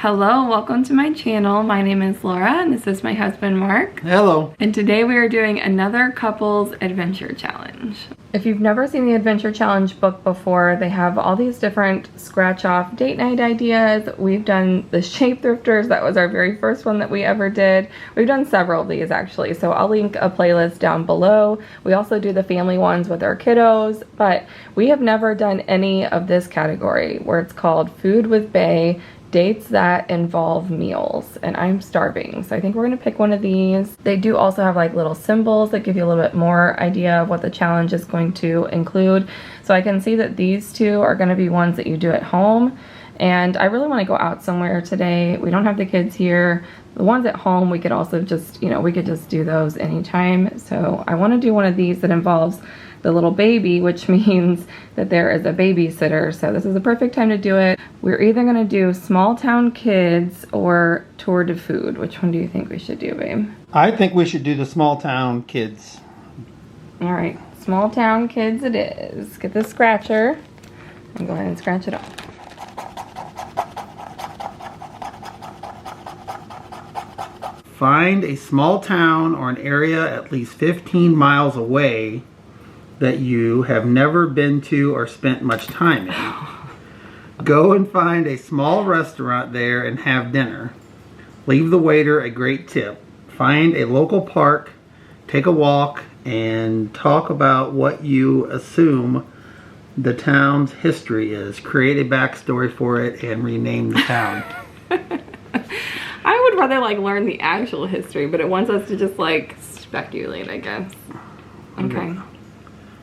Hello, welcome to my channel. My name is Laura and this is my husband Mark. Hello. And today we are doing another couples adventure challenge. If you've never seen the adventure challenge book before, they have all these different scratch off date night ideas. We've done the shape thrifters. That was our very first one that we ever did. We've done several of these actually, so I'll link a playlist down below. We also do the family ones with our kiddos, but we have never done any of this category where it's called Food with Bae, dates that involve meals, and I'm starving, so I think we're gonna pick one of these. They do also have like little symbols that give you a little bit more idea of what the challenge is going to include. So I can see that these two are gonna be ones that you do at home, and I really want to go out somewhere today. We don't have the kids here. The ones at home we could also just, we could just do those anytime. So I want to do one of these that involves the little baby, which means that there is a babysitter. So this is the perfect time to do it. We're either gonna do small town kids or tour de food. Which one do you think we should do, babe? I think we should do the small town kids. All right, small town kids it is. Get the scratcher and go ahead and scratch it off. Find a small town or an area at least 15 miles away that you have never been to or spent much time in. Go and find a small restaurant there and have dinner. Leave the waiter a great tip. Find a local park, take a walk, and talk about what you assume the town's history is. Create a backstory for it and rename the town. I would rather like learn the actual history, but it wants us to just like speculate, I guess. Okay.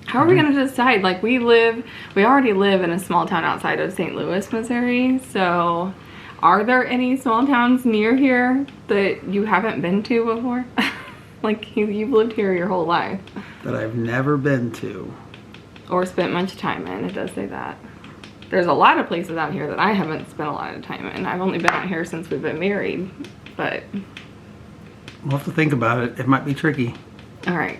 How are we going to decide? Like we already live in a small town outside of St. Louis, Missouri. So are there any small towns near here that you haven't been to before? Like you've lived here your whole life. That I've never been to. Or spent much time in, it does say that. There's a lot of places out here that I haven't spent a lot of time in. I've only been out here since we've been married, but. We'll have to think about it. It might be tricky. All right.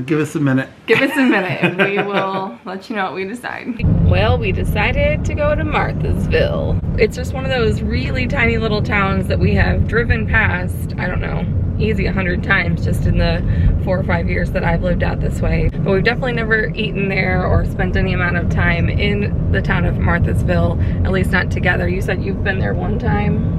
Give us a minute. Give us a minute and we will let you know what we decide. Well, we decided to go to Marthasville. It's just one of those really tiny little towns that we have driven past, I don't know, easy 100 times just in the 4 or 5 years that I've lived out this way. But we've definitely never eaten there or spent any amount of time in the town of Marthasville, at least not together. You said you've been there one time?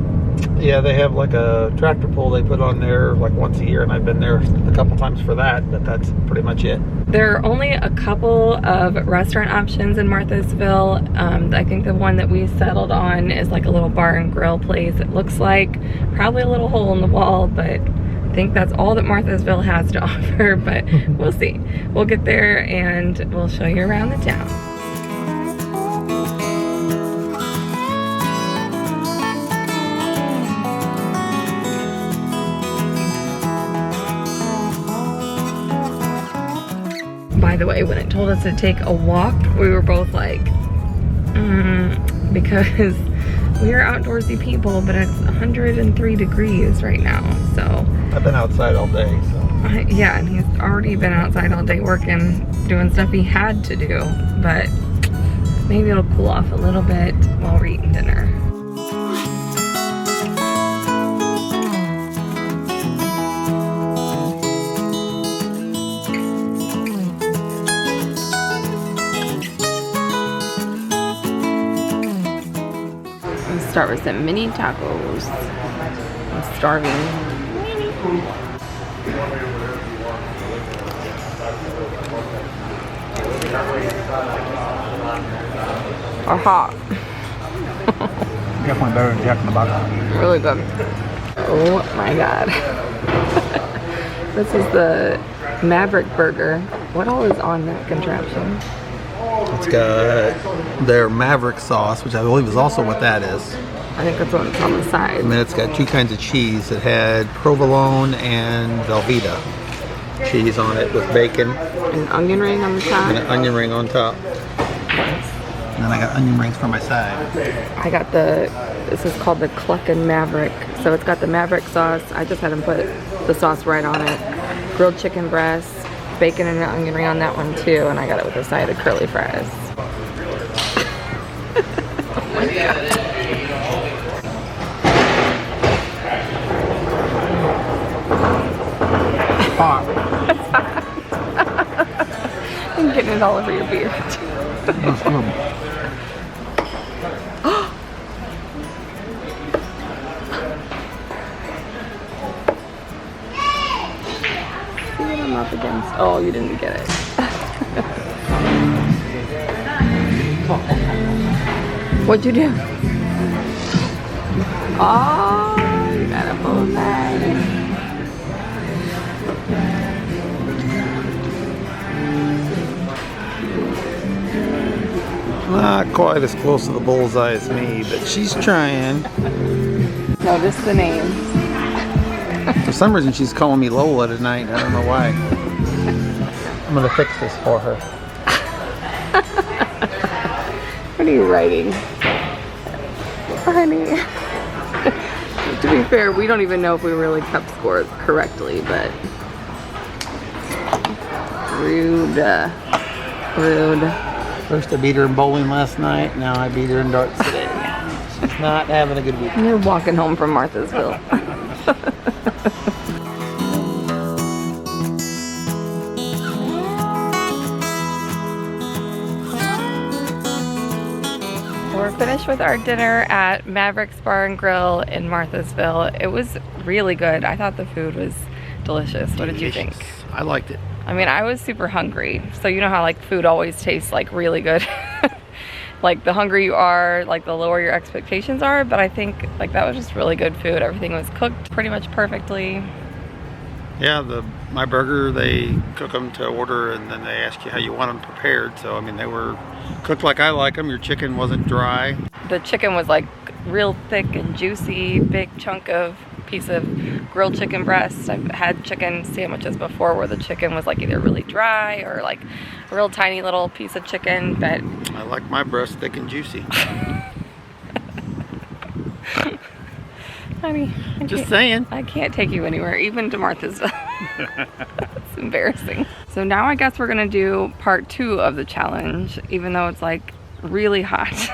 Yeah, they have like a tractor pull they put on there like once a year, and I've been there a couple times for that, but that's pretty much it. There are only a couple of restaurant options in Marthasville. I think the one that we settled on is like a little bar and grill place. It looks like probably a little hole in the wall, but I think that's all that Marthasville has to offer, but we'll see. We'll get there and we'll show you around the town. By the way, when it told us to take a walk, we were both like, because we are outdoorsy people, but it's 103 degrees right now, so. I've been outside all day, so. Yeah, and he's already been outside all day working, doing stuff he had to do, but maybe it'll cool off a little bit while we're eating dinner. Start with some mini tacos. I'm starving. Are hot. Definitely better than Jack in the Box. Really good. Oh my god. This is the Maverick Burger. What all is on that contraption? It's got their Maverick sauce, which I believe is also what that is. I think that's what's on the side. And then it's got two kinds of cheese. It had provolone and Velveeta cheese on it with bacon. An onion ring on the top. And an onion ring on top. Nice. And then I got onion rings for my side. I got this is called the Cluckin' Maverick. So it's got the Maverick sauce. I just had them put the sauce right on it. Grilled chicken breast, bacon and an onion ring on that one too. And I got it with a side of curly fries. Oh my God. hot. I'm getting it all over your beard. That's good. See what I'm up against? Oh, you didn't get it. What'd you do? Oh, you got a bullseye. Not quite as close to the bullseye as me, but she's trying. No, just the name. For some reason, she's calling me Lola tonight. I don't know why. I'm gonna fix this for her. What are you writing? Honey. To be fair, we don't even know if we really kept scores correctly, but rude. Rude. First I beat her in bowling last night, now I beat her in darts today. She's not having a good week. You're walking home from Marthasville. We're finished with our dinner at Mavericks Bar and Grill in Marthasville. It was really good. I thought the food was delicious. What did you think? I liked it. I mean, I was super hungry. So you know how like food always tastes like really good. Like the hungrier you are, like the lower your expectations are. But I think like that was just really good food. Everything was cooked pretty much perfectly. Yeah, my burger, they cook them to order and then they ask you how you want them prepared. So, I mean, they were cooked like I like them. Your chicken wasn't dry. The chicken was like real thick and juicy, big chunk of piece of grilled chicken breast. I've had chicken sandwiches before where the chicken was like either really dry or like a real tiny little piece of chicken, but I like my breast thick and juicy. honey, just saying. I can't take you anywhere, even to Marthasville. It's embarrassing. So now I guess we're gonna do part 2 of the challenge, even though it's like really hot.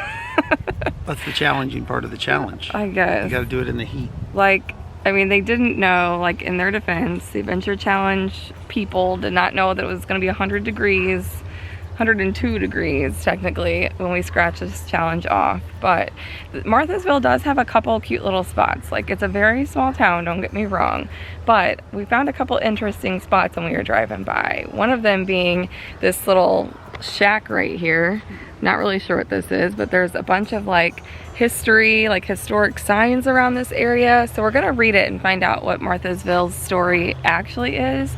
That's the challenging part of the challenge. I guess. You gotta do it in the heat. Like, I mean, they didn't know, like in their defense, the Adventure Challenge people did not know that it was gonna be 100 degrees, 102 degrees technically when we scratched this challenge off. But Marthasville does have a couple cute little spots. Like, it's a very small town, don't get me wrong, but we found a couple interesting spots when we were driving by. One of them being this little shack right here. Not really sure what this is, but there's a bunch of like history, like historic signs around this area. So we're gonna read it and find out what Marthasville's story actually is.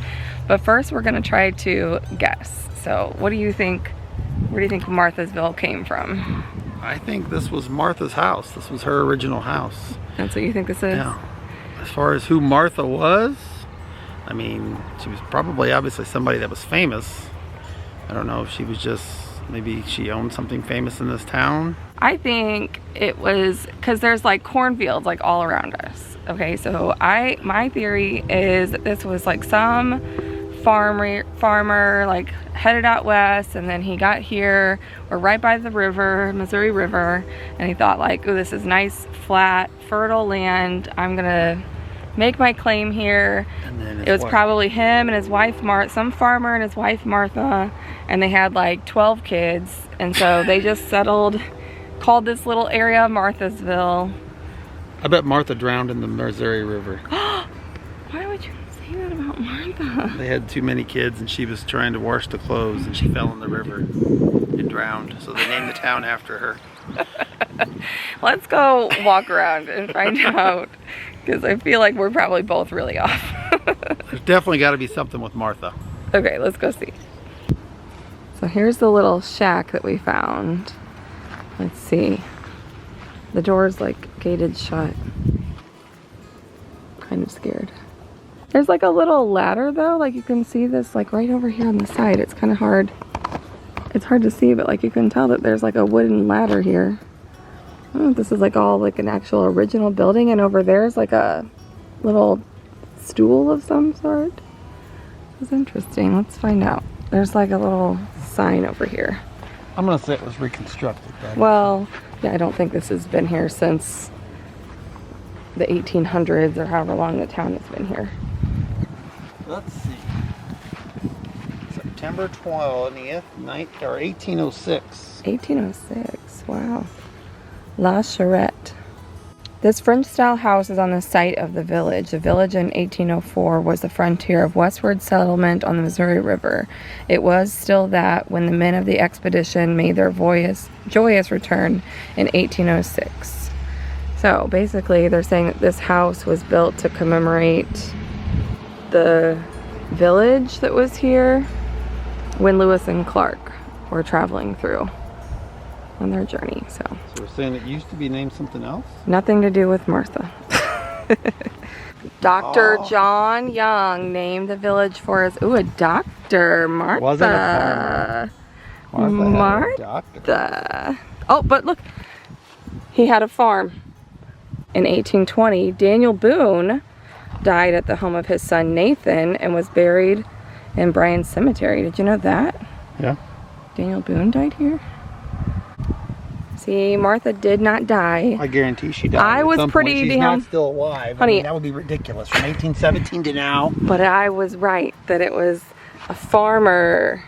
But first we're gonna try to guess. So what do you think, where do you think Marthasville came from? I think this was Martha's house. This was her original house. That's what you think this is? Yeah. As far as who Martha was, I mean, she was probably obviously somebody that was famous. I don't know if she was just, maybe she owned something famous in this town. I think it was because there's like cornfields like all around us. Okay, so my theory is that this was like some farmer like headed out west, and then he got here, or right by the river, Missouri River, and he thought like, oh, this is nice, flat, fertile land. I'm gonna make my claim here. And then it was probably him and his wife, some farmer and his wife Martha, and they had like 12 kids, and so they just settled, called this little area Marthasville. I bet Martha drowned in the Missouri River. Why would you say that about Martha? They had too many kids and she was trying to wash the clothes and she fell in the river and drowned, so they named the town after her. Let's go walk around and find out, because I feel like we're probably both really off. There's definitely got to be something with Martha. Okay, let's go see. So here's the little shack that we found. Let's see. The door's like gated shut. Kind of scared. There's like a little ladder though, like you can see this like right over here on the side. It's kind of hard. It's hard to see, but like you can tell that there's like a wooden ladder here. I don't know if this is like all like an actual original building, and over there's like a little stool of some sort. It's interesting. Let's find out. There's like a little sign over here. I'm gonna say it was reconstructed. Well, yeah, I don't think this has been here since the 1800s or however long the town has been here. Let's see. September 20th, 1806. 1806, wow. La Charrette. This French-style house is on the site of the village. The village in 1804 was the frontier of westward settlement on the Missouri River. It was still that when the men of the expedition made their joyous return in 1806. So basically they're saying that this house was built to commemorate the village that was here when Lewis and Clark were traveling through on their journey. So we're saying it used to be named something else? Nothing to do with Martha. Dr. John Young named the village for his... Ooh, a doctor. Martha. Wasn't a farmer. Martha. Oh, but look. He had a farm. In 1820, Daniel Boone died at the home of his son Nathan and was buried in Bryan Cemetery. Did you know that? Yeah. Daniel Boone died here? See, Martha did not die. I guarantee she died. I was pretty She's damn... not still alive. Honey, I mean, that would be ridiculous. From 1817 to now. But I was right that it was a farmer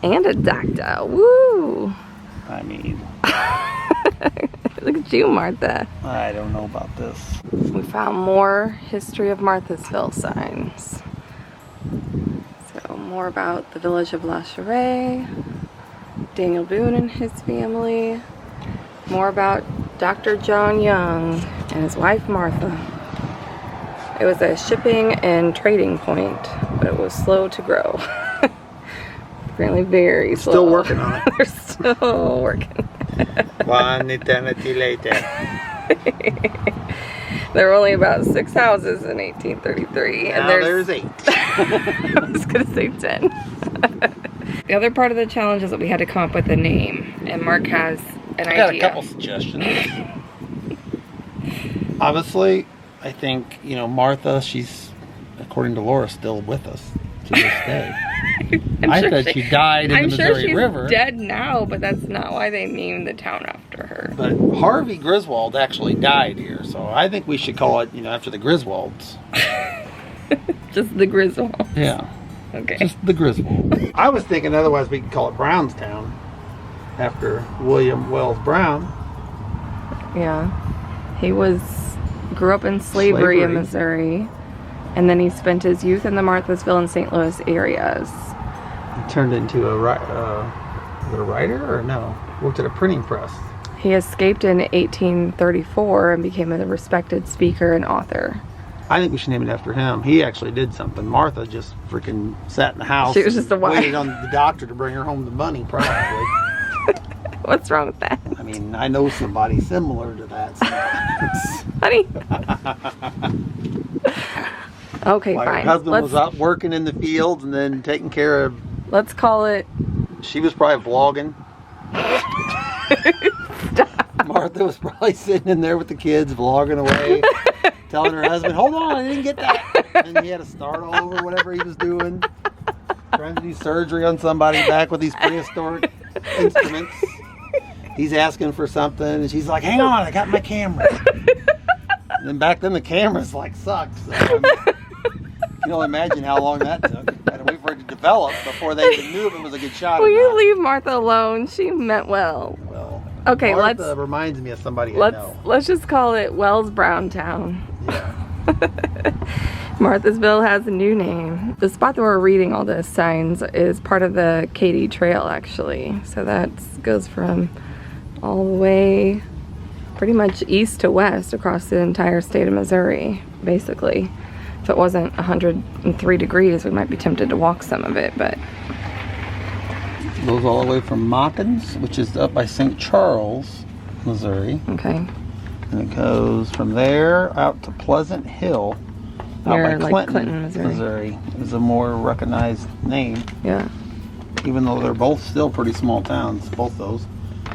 and a doctor. Woo! I mean... Look at you, Martha. I don't know about this. We found more history of Marthasville signs. So more about the village of La Charrette, Daniel Boone and his family, more about Dr. John Young and his wife Martha. It was a shipping and trading point, but it was slow to grow. Apparently very slow. Still working on it. They're still working. One eternity later. There were only about 6 houses in 1833. Now there's 8. I was going to say 10. The other part of the challenge is that we had to come up with a name. And Mark has an idea. I got a couple suggestions. Obviously, I think, you know, Martha, she's, according to Laura, still with us to this day. I said she died in the Missouri River. I'm sure she's dead now, but that's not why they named the town after her. But Harvey Griswold actually died here, so I think we should call it, you know, after the Griswolds. Just the Griswolds. Yeah. Okay. Just the Griswolds. I was thinking otherwise we could call it Brownstown, after William Wells Brown. Yeah. He grew up in slavery in Missouri. And then he spent his youth in the Marthasville and St. Louis areas. He turned into a writer or no? Worked at a printing press. He escaped in 1834 and became a respected speaker and author. I think we should name it after him. He actually did something. Martha just freaking sat in the house. She was just a wife. Waited on the doctor to bring her home the money, probably. What's wrong with that? I mean, I know somebody similar to that sometimes. Honey. Okay, like fine. Her husband was out working in the fields and then taking care of... Let's call it... She was probably vlogging. Martha was probably sitting in there with the kids, vlogging away, telling her husband, hold on, I didn't get that. And he had to start all over whatever he was doing. Trying to do surgery on somebody back with these prehistoric instruments. He's asking for something, and she's like, hang on, I got my camera. And then back then the cameras like sucked. So, I mean, you can only imagine how long that took. Had to wait for it to develop before they even knew if it was a good shot. Will you leave Martha alone? She meant well. Well, okay, Martha reminds me of somebody I know. Let's just call it Wells Browntown. Yeah. Marthasville has a new name. The spot that we're reading all the signs is part of the Katy Trail, actually. So that goes from all the way pretty much east to west across the entire state of Missouri, basically. If it wasn't 103 degrees, we might be tempted to walk some of it, but... It goes all the way from Mockins, which is up by St. Charles, Missouri. Okay. And it goes from there out to Pleasant Hill, out by Clinton, Missouri. Is a more recognized name. Yeah. Even though they're both still pretty small towns, both those.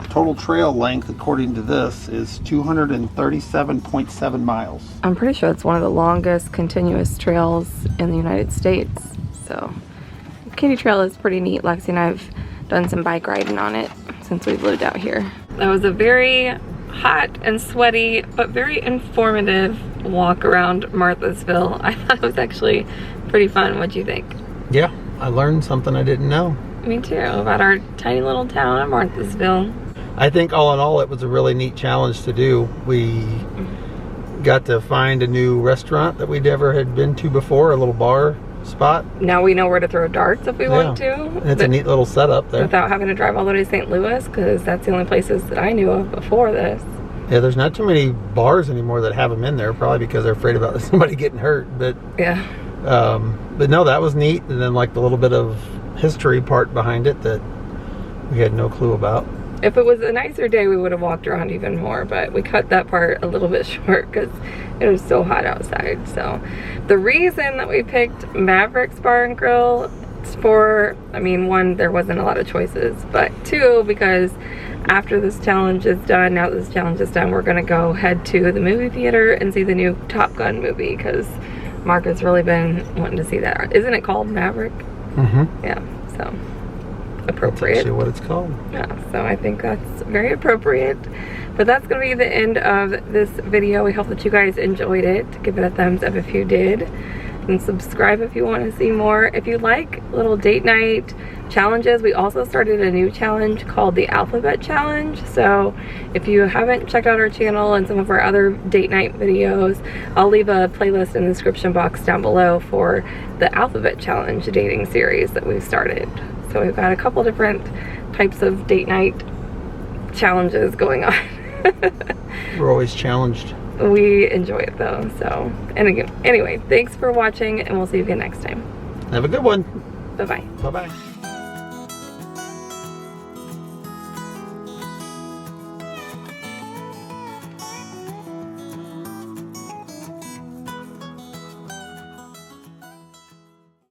Total trail length, according to this, is 237.7 miles. I'm pretty sure it's one of the longest continuous trails in the United States. So, Katy Trail is pretty neat. Lexi and I have done some bike riding on it since we've lived out here. That was a very hot and sweaty, but very informative walk around Marthasville. I thought it was actually pretty fun. What'd you think? Yeah, I learned something I didn't know. Me too, about our tiny little town of Marthasville. I think all in all, it was a really neat challenge to do. We got to find a new restaurant that we never had been to before, a little bar spot. Now we know where to throw darts if we want to. And it's a neat little setup there. Without having to drive all the way to St. Louis, because that's the only places that I knew of before this. Yeah, there's not too many bars anymore that have them in there, probably because they're afraid about somebody getting hurt. But yeah. But no, that was neat. And then like the little bit of history part behind it that we had no clue about. If it was a nicer day, we would have walked around even more, but we cut that part a little bit short because it was so hot outside. So the reason that we picked Maverick's Bar and Grill is for, I mean, one, there wasn't a lot of choices, but two, because after this challenge is done, now that this challenge is done, we're gonna go head to the movie theater and see the new Top Gun movie, because Mark has really been wanting to see that. Isn't it called Maverick? Mm-hmm. Yeah, so appropriate. That's actually what it's called. Yeah, so I think that's very appropriate. But that's going to be the end of this video. We hope that you guys enjoyed it. Give it a thumbs up if you did. And subscribe if you want to see more. If you like little date night challenges, we also started a new challenge called the Alphabet Challenge. So if you haven't checked out our channel and some of our other date night videos, I'll leave a playlist in the description box down below for the Alphabet Challenge dating series that we've started. So we've got a couple different types of date night challenges going on. We're always challenged. We enjoy it though. So, and again, anyway, thanks for watching, and we'll see you again next time. Have a good one. Bye-bye. Bye-bye.